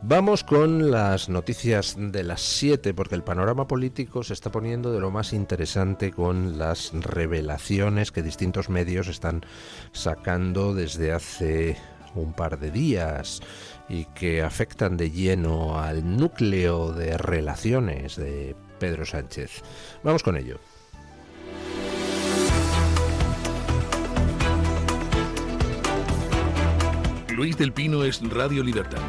Vamos con las noticias de las 7, porque el panorama político se está poniendo de lo más interesante con las revelaciones que distintos medios están sacando desde hace un par de días y que afectan de lleno al núcleo de relaciones de Pedro Sánchez. Vamos con ello. Luis del Pino es Radio Libertad.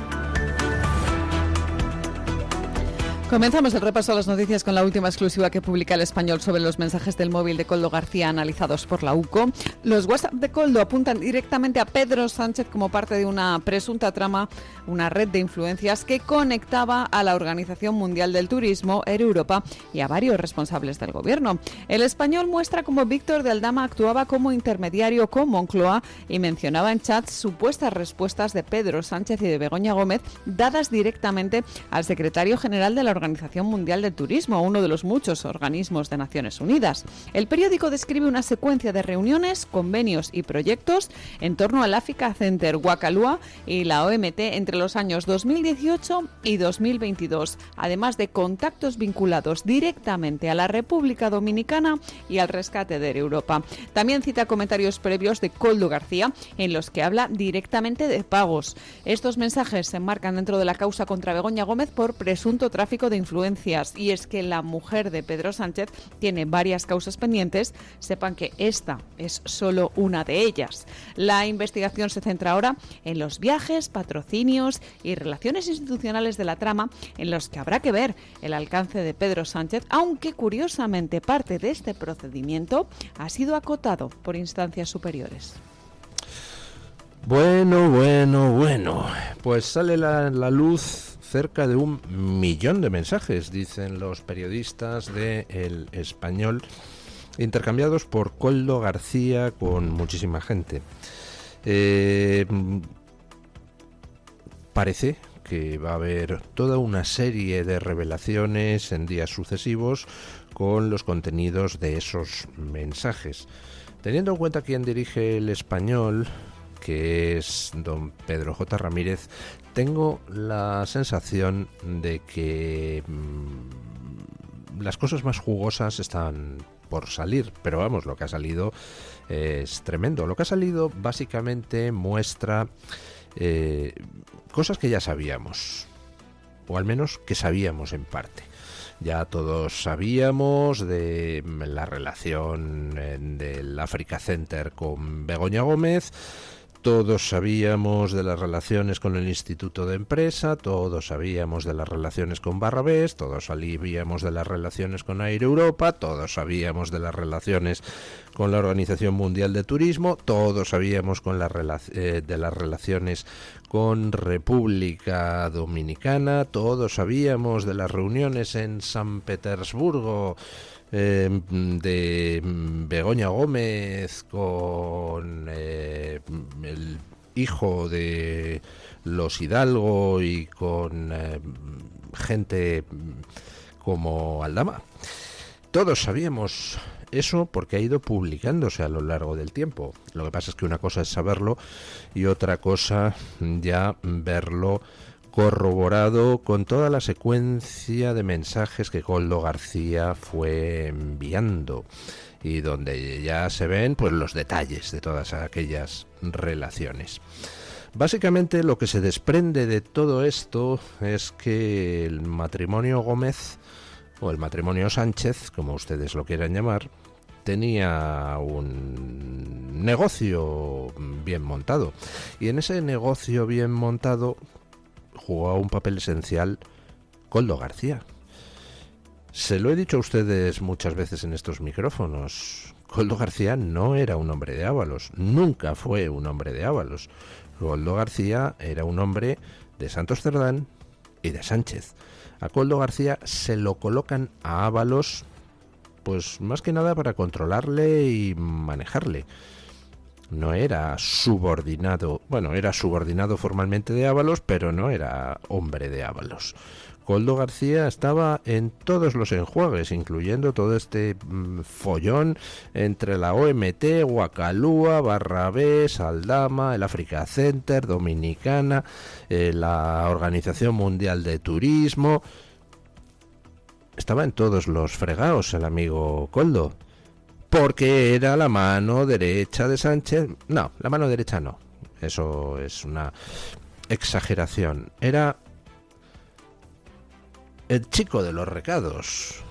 Comenzamos el repaso a las noticias con la última exclusiva que publica El Español sobre los mensajes del móvil de Koldo García analizados por la UCO. Los WhatsApp de Koldo apuntan directamente a Pedro Sánchez como parte de una presunta trama, una red de influencias que conectaba a la Organización Mundial del Turismo, Air Europa, y a varios responsables del gobierno. El Español muestra cómo Víctor de Aldama actuaba como intermediario con Moncloa y mencionaba en chats supuestas respuestas de Pedro Sánchez y de Begoña Gómez dadas directamente al secretario general de la Organización Mundial del Turismo, uno de los muchos organismos de Naciones Unidas. El periódico describe una secuencia de reuniones, convenios y proyectos en torno al Africa Center Wakalua y la OMT entre los años 2018 y 2022, además de contactos vinculados directamente a la República Dominicana y al rescate de Europa. También cita comentarios previos de Koldo García en los que habla directamente de pagos. Estos mensajes se enmarcan dentro de la causa contra Begoña Gómez por presunto tráfico de influencias, y es que la mujer de Pedro Sánchez tiene varias causas pendientes. Sepan que esta es solo una de ellas. La investigación se centra ahora en los viajes, patrocinios y relaciones institucionales de la trama, en los que habrá que ver el alcance de Pedro Sánchez, aunque curiosamente parte de este procedimiento ha sido acotado por instancias superiores. Bueno, pues sale la luz cerca de 1 millón de mensajes, dicen los periodistas de El Español, intercambiados por Koldo García con muchísima gente. Parece que va a haber toda una serie de revelaciones en días sucesivos con los contenidos de esos mensajes. Teniendo en cuenta quién dirige El Español, que es don Pedro J. Ramírez, tengo la sensación de que las cosas más jugosas están por salir, pero vamos, lo que ha salido es tremendo. Lo que ha salido básicamente muestra cosas que ya sabíamos, o al menos que sabíamos en parte. Ya todos sabíamos de la relación del Africa Center con Begoña Gómez. Todos sabíamos de las relaciones con el Instituto de Empresa, todos sabíamos de las relaciones con Barrabés, todos sabíamos de las relaciones con Air Europa, todos sabíamos de las relaciones con la Organización Mundial de Turismo, todos sabíamos de las relaciones con República Dominicana, todos sabíamos de las reuniones en San Petersburgo de Begoña Gómez con el hijo de los Hidalgo y con gente como Aldama. Todos sabíamos eso porque ha ido publicándose a lo largo del tiempo. Lo que pasa es que una cosa es saberlo y otra cosa ya verlo corroborado con toda la secuencia de mensajes que Koldo García fue enviando y donde ya se ven pues los detalles de todas aquellas relaciones. Básicamente lo que se desprende de todo esto es que el matrimonio Gómez, o el matrimonio Sánchez, como ustedes lo quieran llamar, tenía un negocio bien montado, y en ese negocio bien montado jugaba un papel esencial Koldo García. Se lo he dicho a ustedes muchas veces en estos micrófonos. Koldo García no era un hombre de Ábalos, nunca fue un hombre de Ábalos. Koldo García era un hombre de Santos Cerdán y de Sánchez. A Koldo García se lo colocan a Ábalos, pues más que nada para controlarle y manejarle. no era subordinado, bueno, era subordinado formalmente de Ábalos, pero no era hombre de Ábalos. Koldo García estaba en todos los enjuagues, incluyendo todo este follón entre la OMT, Guacalúa, Barrabés, Aldama, el Africa Center, Dominicana, la Organización Mundial de Turismo. Estaba en todos los fregados el amigo Koldo, porque era la mano derecha de Sánchez. No, la mano derecha no, eso es una exageración. Era el chico de los recados,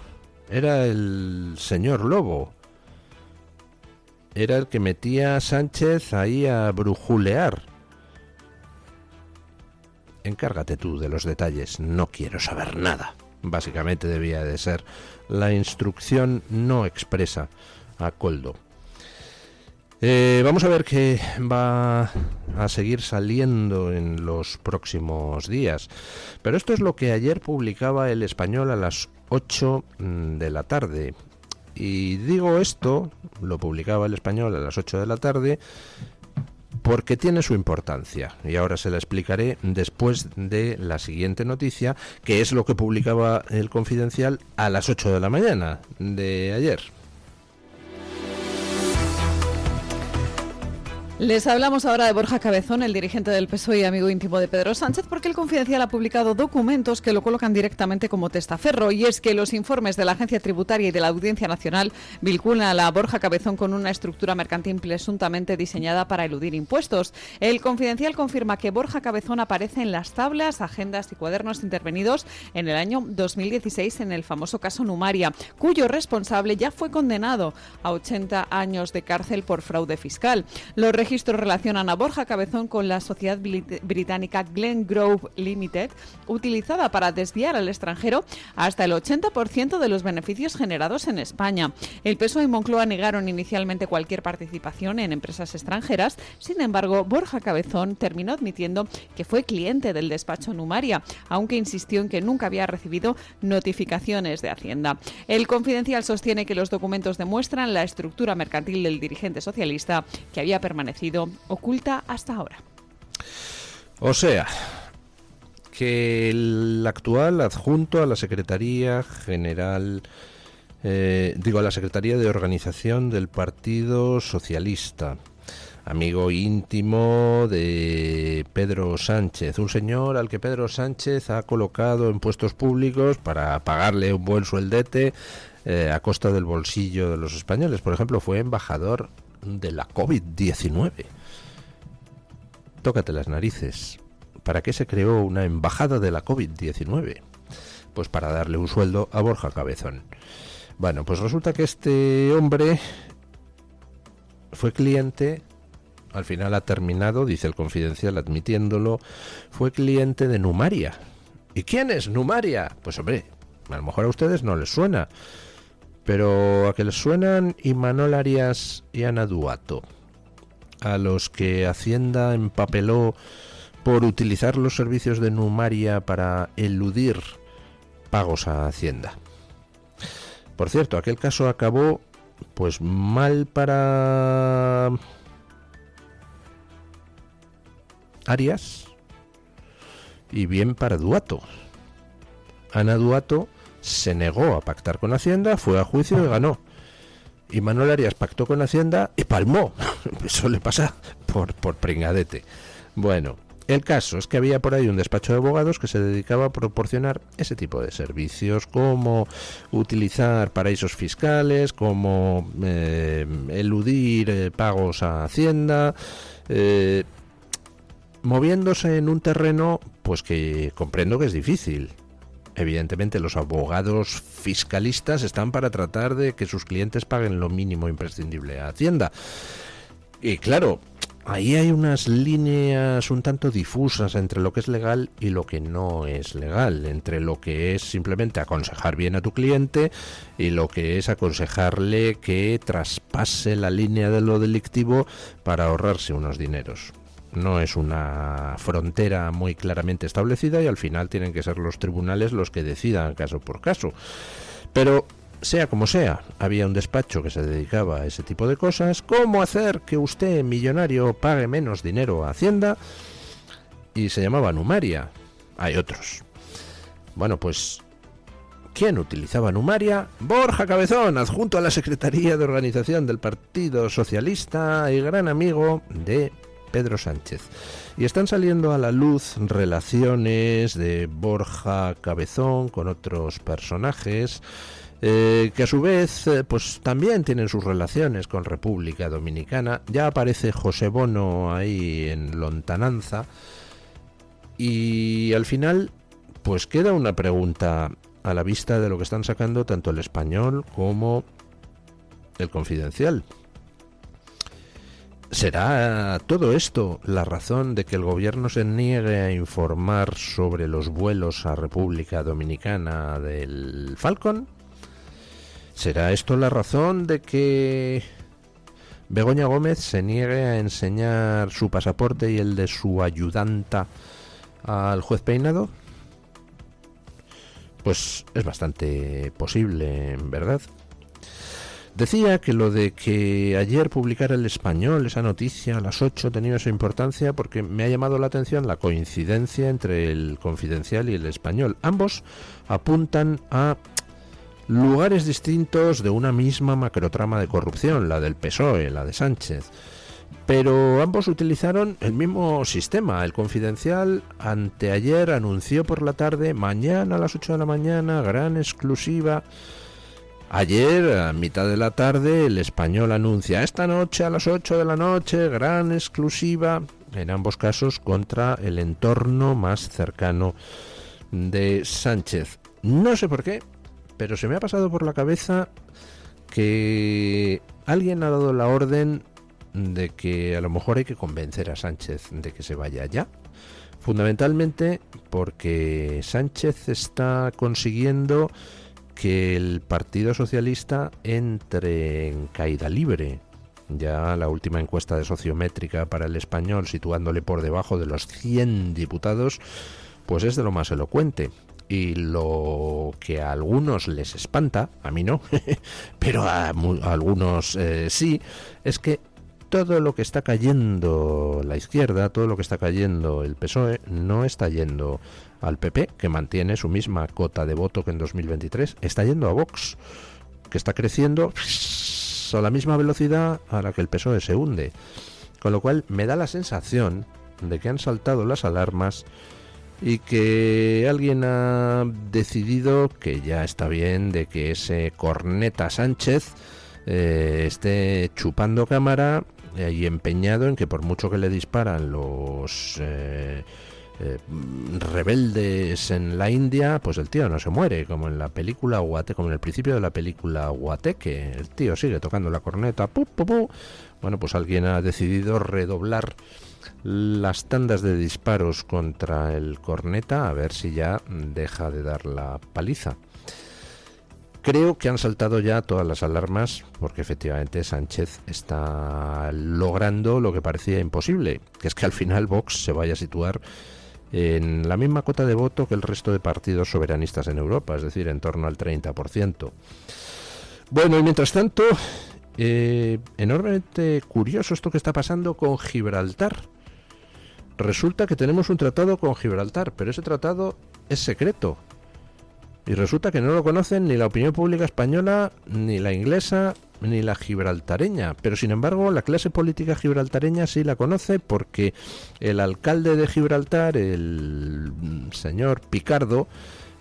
era el señor Lobo, era el que metía a Sánchez ahí a brujulear. Encárgate tú de los detalles, no quiero saber nada. Básicamente debía de ser la instrucción no expresa a Koldo. Vamos a ver qué va a seguir saliendo en los próximos días. Pero esto es lo que ayer publicaba El Español a las 8 de la tarde. Y digo esto, lo publicaba El Español a las 8 de la tarde, porque tiene su importancia. Y ahora se la explicaré después de la siguiente noticia, que es lo que publicaba El Confidencial a las 8 de la mañana de ayer. Les hablamos ahora de Borja Cabezón, el dirigente del PSOE y amigo íntimo de Pedro Sánchez, porque el Confidencial ha publicado documentos que lo colocan directamente como testaferro, y es que los informes de la Agencia Tributaria y de la Audiencia Nacional vinculan a Borja Cabezón con una estructura mercantil presuntamente diseñada para eludir impuestos. El Confidencial confirma que Borja Cabezón aparece en las tablas, agendas y cuadernos intervenidos en el año 2016 en el famoso caso Numaria, cuyo responsable ya fue condenado a 80 años de cárcel por fraude fiscal. Los registros relacionan a Borja Cabezón con la sociedad británica Glen Grove Limited, utilizada para desviar al extranjero hasta el 80% de los beneficios generados en España. El PSOE y Moncloa negaron inicialmente cualquier participación en empresas extranjeras. Sin embargo, Borja Cabezón terminó admitiendo que fue cliente del despacho Numaria, aunque insistió en que nunca había recibido notificaciones de Hacienda. El Confidencial sostiene que los documentos demuestran la estructura mercantil del dirigente socialista, que había permanecido oculta hasta ahora. O sea, que el actual adjunto a la Secretaría General, a la Secretaría de Organización del Partido Socialista, amigo íntimo de Pedro Sánchez, un señor al que Pedro Sánchez ha colocado en puestos públicos para pagarle un buen sueldete a costa del bolsillo de los españoles. Por ejemplo, fue embajador de la COVID-19. Tócate las narices. ¿Para qué se creó una embajada de la COVID-19? Pues para darle un sueldo a Borja Cabezón. Bueno, pues resulta que este hombre fue cliente, al final ha terminado, dice el Confidencial admitiéndolo, fue cliente de Numaria. ¿Y quién es Numaria? Pues hombre, a lo mejor a ustedes no les suena, pero a que les suenan Imanol Arias y Ana Duato, a los que Hacienda empapeló por utilizar los servicios de Numaria para eludir pagos a Hacienda. Por cierto, aquel caso acabó pues mal para Arias y bien para Duato. Ana Duato se negó a pactar con Hacienda, fue a juicio y ganó. Y Manuel Arias pactó con Hacienda y palmó. Eso le pasa por pringadete. Bueno, el caso es que había por ahí un despacho de abogados que se dedicaba a proporcionar ese tipo de servicios, como utilizar paraísos fiscales, como eludir pagos a Hacienda, moviéndose en un terreno pues que comprendo que es difícil. Evidentemente los abogados fiscalistas están para tratar de que sus clientes paguen lo mínimo imprescindible a Hacienda. Y claro, ahí hay unas líneas un tanto difusas entre lo que es legal y lo que no es legal, entre lo que es simplemente aconsejar bien a tu cliente y lo que es aconsejarle que traspase la línea de lo delictivo para ahorrarse unos dineros. No es una frontera muy claramente establecida y al final tienen que ser los tribunales los que decidan caso por caso. Pero sea como sea, había un despacho que se dedicaba a ese tipo de cosas. ¿Cómo hacer que usted, millonario, pague menos dinero a Hacienda? Y se llamaba Numaria. Hay otros. Bueno, pues, ¿quién utilizaba Numaria? Borja Cabezón, adjunto a la Secretaría de Organización del Partido Socialista y gran amigo de Pedro Sánchez. Y están saliendo a la luz relaciones de Borja Cabezón con otros personajes que a su vez pues también tienen sus relaciones con República Dominicana. Ya aparece José Bono ahí en lontananza y al final pues queda una pregunta a la vista de lo que están sacando tanto El Español como El Confidencial. ¿Será todo esto la razón de que el gobierno se niegue a informar sobre los vuelos a República Dominicana del Falcon? ¿Será esto la razón de que Begoña Gómez se niegue a enseñar su pasaporte y el de su ayudanta al juez Peinado? Pues es bastante posible, ¿verdad? Decía que lo de que ayer publicara El Español esa noticia a las 8 tenía esa importancia porque me ha llamado la atención la coincidencia entre El Confidencial y El Español. Ambos apuntan a lugares distintos de una misma macrotrama de corrupción, la del PSOE, la de Sánchez. Pero ambos utilizaron el mismo sistema. El Confidencial anteayer anunció por la tarde, mañana a las 8 de la mañana, gran exclusiva. Ayer, a mitad de la tarde, El Español anuncia, esta noche a las 8 de la noche, gran exclusiva, en ambos casos contra el entorno más cercano de Sánchez. No sé por qué, pero se me ha pasado por la cabeza que alguien ha dado la orden de que a lo mejor hay que convencer a Sánchez de que se vaya ya. Fundamentalmente porque Sánchez está consiguiendo que el Partido Socialista entre en caída libre. Ya la última encuesta de Sociométrica para El Español, situándole por debajo de los 100 diputados, pues es de lo más elocuente. Y lo que a algunos les espanta, a mí no, pero a algunos sí, es que todo lo que está cayendo la izquierda, todo lo que está cayendo el PSOE, no está yendo al PP, que mantiene su misma cota de voto que en 2023, está yendo a Vox, que está creciendo a la misma velocidad a la que el PSOE se hunde. Con lo cual me da la sensación de que han saltado las alarmas y que alguien ha decidido que ya está bien de que ese corneta Sánchez esté chupando cámara y empeñado en que por mucho que le disparan los rebeldes en la India, pues el tío no se muere, como en la película Guate, como en el principio de la película Guateque, el tío sigue tocando la corneta, pu, pu, pu. Bueno, pues alguien ha decidido redoblar las tandas de disparos contra el corneta, a ver si ya deja de dar la paliza. Creo que han saltado ya todas las alarmas porque efectivamente Sánchez está logrando lo que parecía imposible, que es que al final Vox se vaya a situar en la misma cota de voto que el resto de partidos soberanistas en Europa, es decir, en torno al 30%. Bueno, y mientras tanto, enormemente curioso esto que está pasando con Gibraltar. Resulta que tenemos un tratado con Gibraltar, pero ese tratado es secreto. Y resulta que no lo conocen ni la opinión pública española, ni la inglesa, ni la gibraltareña. Pero sin embargo, la clase política gibraltareña sí la conoce porque el alcalde de Gibraltar, el señor Picardo,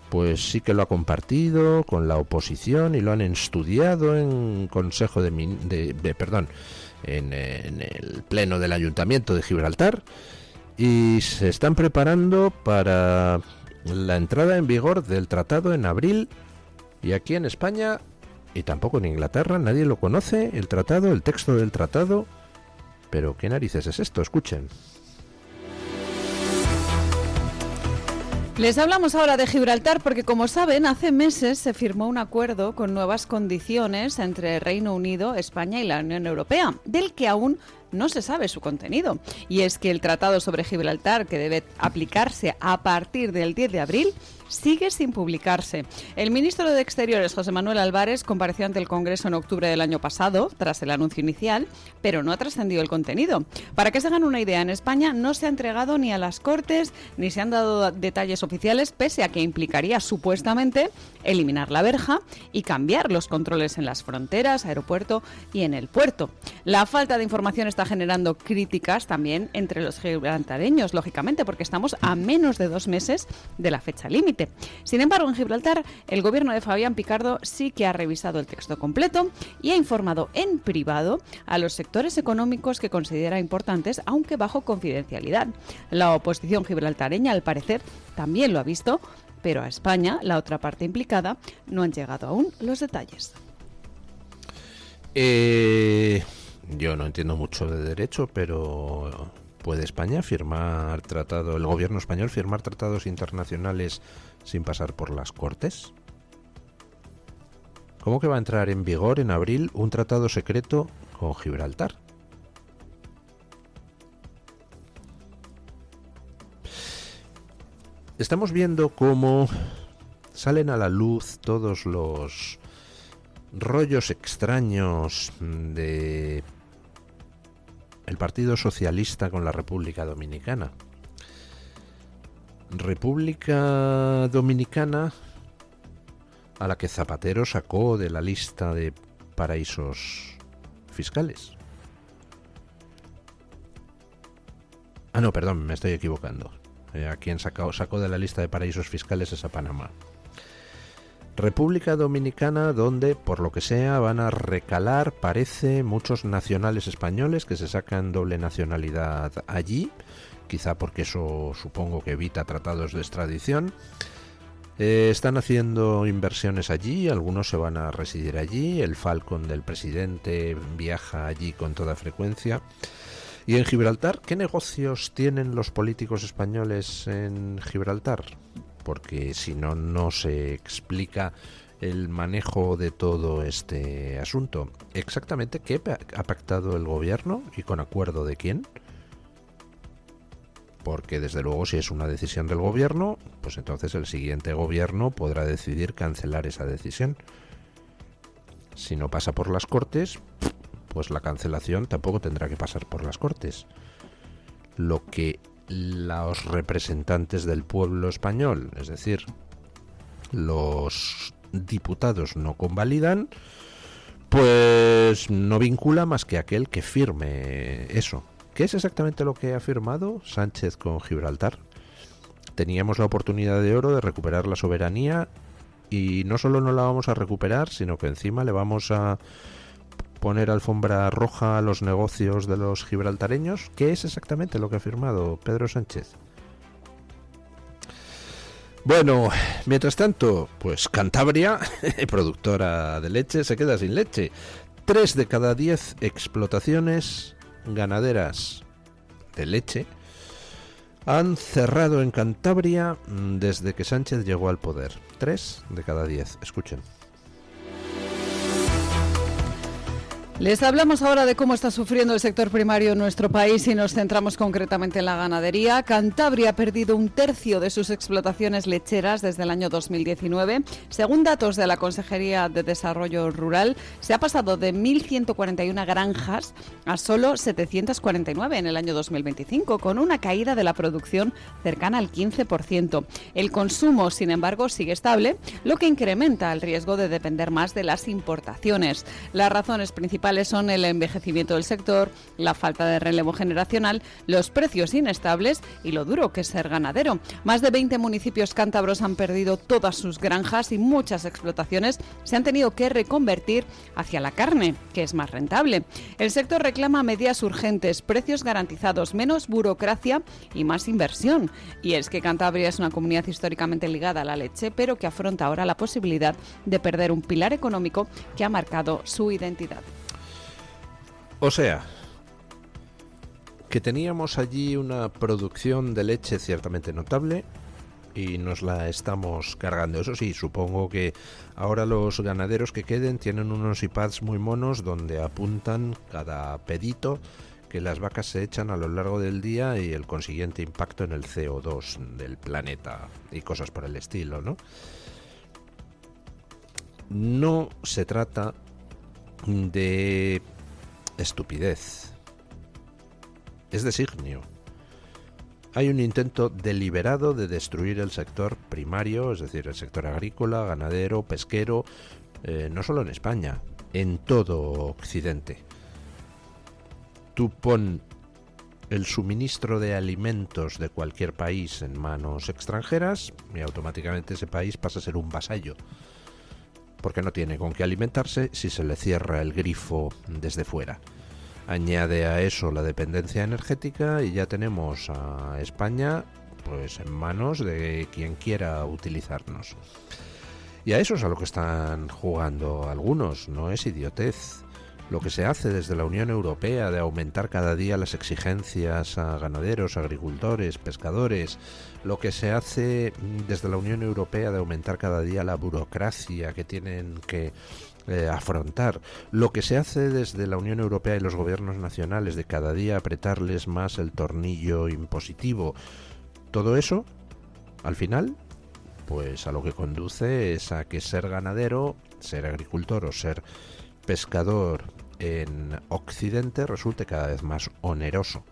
pues sí que lo ha compartido con la oposición y lo han estudiado en Consejo en el Pleno del Ayuntamiento de Gibraltar y se están preparando para la entrada en vigor del tratado en abril, y aquí en España y tampoco en Inglaterra nadie lo conoce, el tratado, el texto del tratado. Pero ¿qué narices es esto? Escuchen. Les hablamos ahora de Gibraltar porque, como saben, hace meses se firmó un acuerdo con nuevas condiciones entre Reino Unido, España y la Unión Europea, del que aún no se sabe su contenido. Y es que el Tratado sobre Gibraltar, que debe aplicarse a partir del 10 de abril, sigue sin publicarse. El ministro de Exteriores, José Manuel Álvarez, compareció ante el Congreso en octubre del año pasado, tras el anuncio inicial, pero no ha trascendido el contenido. Para que se hagan una idea, en España no se ha entregado ni a las Cortes, ni se han dado detalles oficiales, pese a que implicaría supuestamente eliminar la verja y cambiar los controles en las fronteras, aeropuerto y en el puerto. La falta de información está generando críticas también entre los gibraltareños, lógicamente, porque estamos a menos de 2 meses de la fecha límite. Sin embargo, en Gibraltar, el gobierno de Fabián Picardo sí que ha revisado el texto completo y ha informado en privado a los sectores económicos que considera importantes, aunque bajo confidencialidad. La oposición gibraltareña, al parecer, también lo ha visto, pero a España, la otra parte implicada, no han llegado aún los detalles. Yo no entiendo mucho de derecho, pero ¿puede España firmar tratado, el gobierno español firmar tratados internacionales sin pasar por las Cortes? ¿Cómo que va a entrar en vigor en abril un tratado secreto con Gibraltar? Estamos viendo cómo salen a la luz todos los rollos extraños de el Partido Socialista con la República Dominicana. República Dominicana a la que Zapatero sacó de la lista de paraísos fiscales. Ah, no, perdón, me estoy equivocando. A quien sacó de la lista de paraísos fiscales es a Panamá. República Dominicana, donde, por lo que sea, van a recalar, parece, muchos nacionales españoles que se sacan doble nacionalidad allí, quizá porque eso supongo que evita tratados de extradición. Están haciendo inversiones allí, algunos se van a residir allí, el Falcon del presidente viaja allí con toda frecuencia. ¿Y en Gibraltar qué negocios tienen los políticos españoles en Gibraltar? Porque si no, no se explica el manejo de todo este asunto. ¿Exactamente qué ha pactado el gobierno y con acuerdo de quién? Porque desde luego si es una decisión del gobierno, pues entonces el siguiente gobierno podrá decidir cancelar esa decisión. Si no pasa por las Cortes, pues la cancelación tampoco tendrá que pasar por las Cortes. Lo que los representantes del pueblo español, es decir, los diputados no convalidan, pues no vincula más que aquel que firme eso. ¿Qué es exactamente lo que ha firmado Sánchez con Gibraltar? Teníamos la oportunidad de oro de recuperar la soberanía y no solo no la vamos a recuperar, sino que encima le vamos a poner alfombra roja a los negocios de los gibraltareños. ¿Qué es exactamente lo que ha firmado Pedro Sánchez? Bueno, mientras tanto, pues Cantabria, productora de leche, se queda sin leche. 3 de cada 10 explotaciones ganaderas de leche han cerrado en Cantabria desde que Sánchez llegó al poder. 3 de cada 10. Escuchen. Les hablamos ahora de cómo está sufriendo el sector primario en nuestro país y nos centramos concretamente en la ganadería. Cantabria ha perdido 1/3 de sus explotaciones lecheras desde el año 2019. Según datos de la Consejería de Desarrollo Rural, se ha pasado de 1.141 granjas a solo 749 en el año 2025, con una caída de la producción cercana al 15%. El consumo, sin embargo, sigue estable, lo que incrementa el riesgo de depender más de las importaciones. Las razones principales son el envejecimiento del sector, la falta de relevo generacional, los precios inestables y lo duro que es ser ganadero. Más de 20 municipios cántabros han perdido todas sus granjas y muchas explotaciones se han tenido que reconvertir hacia la carne, que es más rentable. El sector reclama medidas urgentes, precios garantizados, menos burocracia y más inversión. Y es que Cantabria es una comunidad históricamente ligada a la leche, pero que afronta ahora la posibilidad de perder un pilar económico que ha marcado su identidad. O sea, que teníamos allí una producción de leche ciertamente notable y nos la estamos cargando. Eso sí, supongo que ahora los ganaderos que queden tienen unos iPads muy monos donde apuntan cada pedito que las vacas se echan a lo largo del día y el consiguiente impacto en el CO2 del planeta y cosas por el estilo, ¿no? No se trata de estupidez, es designio. Hay un intento deliberado de destruir el sector primario, es decir, el sector agrícola, ganadero, pesquero, no solo en España, en todo Occidente. Tú pon el suministro de alimentos de cualquier país en manos extranjeras y automáticamente ese país pasa a ser un vasallo, porque no tiene con qué alimentarse si se le cierra el grifo desde fuera. Añade a eso la dependencia energética y ya tenemos a España pues en manos de quien quiera utilizarnos. Y a eso es a lo que están jugando algunos, no es idiotez. Lo que se hace desde la Unión Europea de aumentar cada día las exigencias a ganaderos, agricultores, pescadores, lo que se hace desde la Unión Europea de aumentar cada día la burocracia que tienen que afrontar, lo que se hace desde la Unión Europea y los gobiernos nacionales de cada día apretarles más el tornillo impositivo, todo eso, al final, pues a lo que conduce es a que ser ganadero, ser agricultor o ser pescador en Occidente resulte cada vez más oneroso,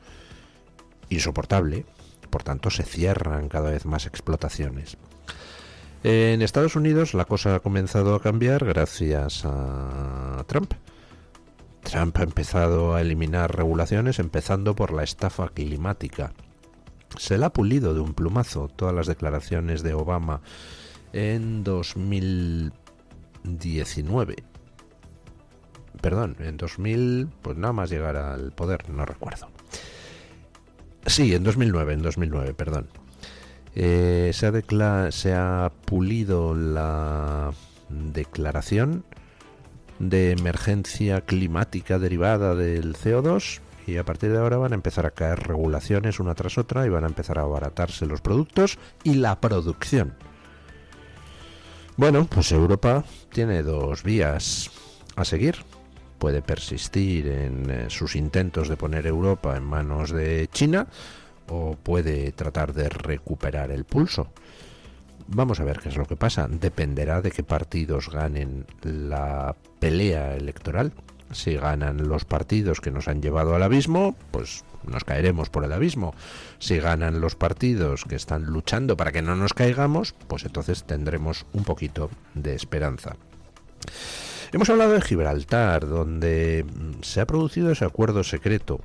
insoportable, por tanto se cierran cada vez más explotaciones. En Estados Unidos la cosa ha comenzado a cambiar gracias a Trump. Trump ha empezado a eliminar regulaciones, empezando por la estafa climática. Se le ha pulido de un plumazo todas las declaraciones de Obama en 2019. Perdón, en 2000, pues nada más llegar al poder, no recuerdo. Sí, en 2009, perdón. Se ha pulido la declaración de emergencia climática derivada del CO2 y a partir de ahora van a empezar a caer regulaciones una tras otra y van a empezar a abaratarse los productos y la producción. Bueno, pues Europa tiene dos vías a seguir. Puede persistir en sus intentos de poner Europa en manos de China o puede tratar de recuperar el pulso. Vamos a ver qué es lo que pasa. Dependerá de qué partidos ganen la pelea electoral. Si ganan los partidos que nos han llevado al abismo, pues nos caeremos por el abismo. Si ganan los partidos que están luchando para que no nos caigamos, pues entonces tendremos un poquito de esperanza. Hemos hablado de Gibraltar, donde se ha producido ese acuerdo secreto.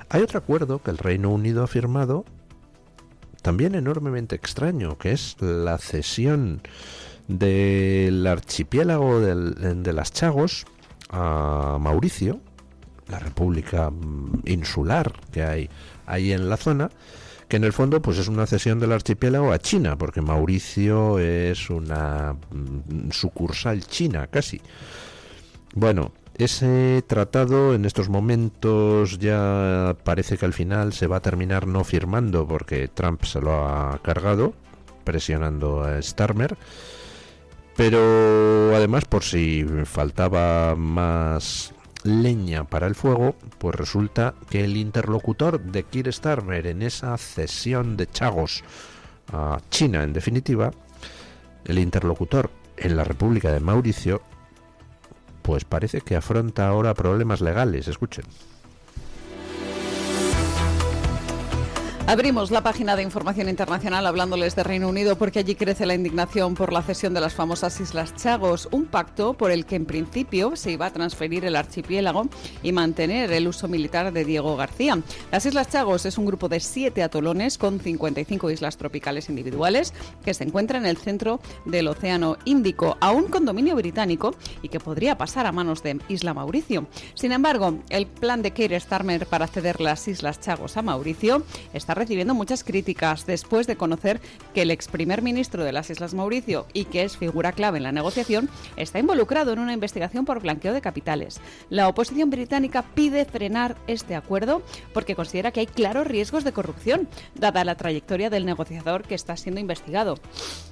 Hay otro acuerdo que el Reino Unido ha firmado, también enormemente extraño, que es la cesión del archipiélago de las Chagos a Mauricio, la república insular que hay ahí en la zona, que en el fondo pues es una cesión del archipiélago a China, porque Mauricio es una sucursal china casi. Bueno, ese tratado en estos momentos ya parece que al final se va a terminar no firmando porque Trump se lo ha cargado, presionando a Starmer. Pero además, por si faltaba más leña para el fuego, pues resulta que el interlocutor de Keir Starmer en esa cesión de Chagos a China, en definitiva, el interlocutor en la República de Mauricio, pues parece que afronta ahora problemas legales. Escuchen. Abrimos la página de información internacional hablándoles de Reino Unido porque allí crece la indignación por la cesión de las famosas Islas Chagos, un pacto por el que en principio se iba a transferir el archipiélago y mantener el uso militar de Diego García. Las Islas Chagos es un grupo de 7 atolones con 55 islas tropicales individuales que se encuentra en el centro del Océano Índico, aún con dominio británico y que podría pasar a manos de Isla Mauricio. Sin embargo, el plan de Keir Starmer para ceder las Islas Chagos a Mauricio está recibiendo muchas críticas después de conocer que el ex primer ministro de las Islas Mauricio, y que es figura clave en la negociación, está involucrado en una investigación por blanqueo de capitales. La oposición británica pide frenar este acuerdo porque considera que hay claros riesgos de corrupción, dada la trayectoria del negociador que está siendo investigado.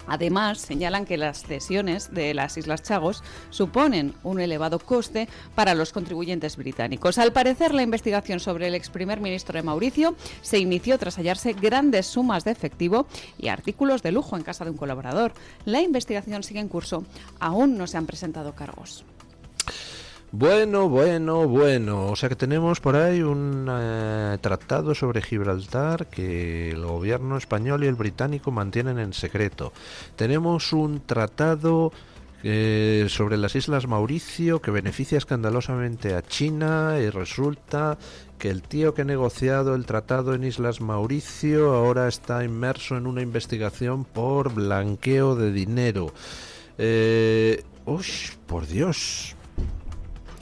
Además, señalan que las cesiones de las Islas Chagos suponen un elevado coste para los contribuyentes británicos. Al parecer, la investigación sobre el ex primer ministro de Mauricio se inició tras hallarse grandes sumas de efectivo y artículos de lujo en casa de un colaborador. La investigación sigue en curso. Aún no se han presentado cargos. Bueno. O sea que tenemos por ahí un tratado sobre Gibraltar que el gobierno español y el británico mantienen en secreto. Tenemos un tratado sobre las Islas Mauricio que beneficia escandalosamente a China, y resulta que el tío que ha negociado el tratado en Islas Mauricio ahora está inmerso en una investigación por blanqueo de dinero. Por Dios.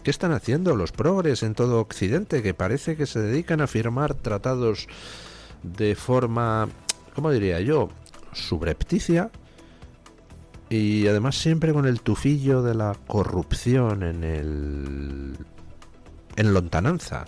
¿Qué están haciendo los progres en todo Occidente, que parece que se dedican a firmar tratados de forma, ¿cómo diría yo?, subrepticia, y además siempre con el tufillo de la corrupción en lontananza?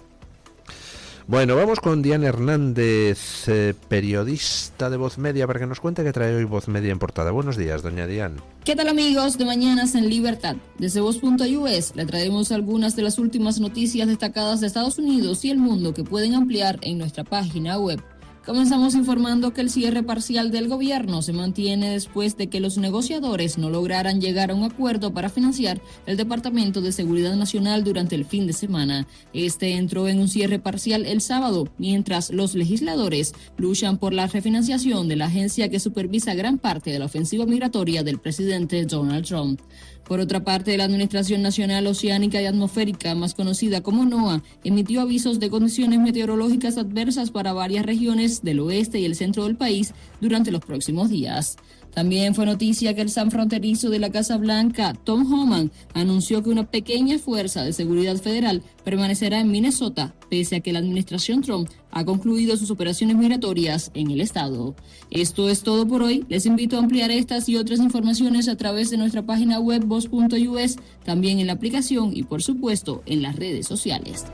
Bueno, vamos con Diana Hernández, periodista de Voz Media, para que nos cuente qué trae hoy Voz Media en portada. Buenos días, doña Diana. ¿Qué tal, amigos de Mañanas en Libertad? Desde Voz.us le traemos algunas de las últimas noticias destacadas de Estados Unidos y el mundo que pueden ampliar en nuestra página web. Comenzamos informando que el cierre parcial del gobierno se mantiene después de que los negociadores no lograran llegar a un acuerdo para financiar el Departamento de Seguridad Nacional durante el fin de semana. Este entró en un cierre parcial el sábado, mientras los legisladores luchan por la refinanciación de la agencia que supervisa gran parte de la ofensiva migratoria del presidente Donald Trump. Por otra parte, la Administración Nacional Oceánica y Atmosférica, más conocida como NOAA, emitió avisos de condiciones meteorológicas adversas para varias regiones del oeste y el centro del país durante los próximos días. También fue noticia que el fronterizo de la Casa Blanca, Tom Homan, anunció que una pequeña fuerza de seguridad federal permanecerá en Minnesota, pese a que la administración Trump ha concluido sus operaciones migratorias en el estado. Esto es todo por hoy. Les invito a ampliar estas y otras informaciones a través de nuestra página web voz.us, también en la aplicación y, por supuesto, en las redes sociales.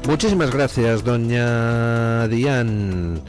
Muchísimas gracias, doña Diana.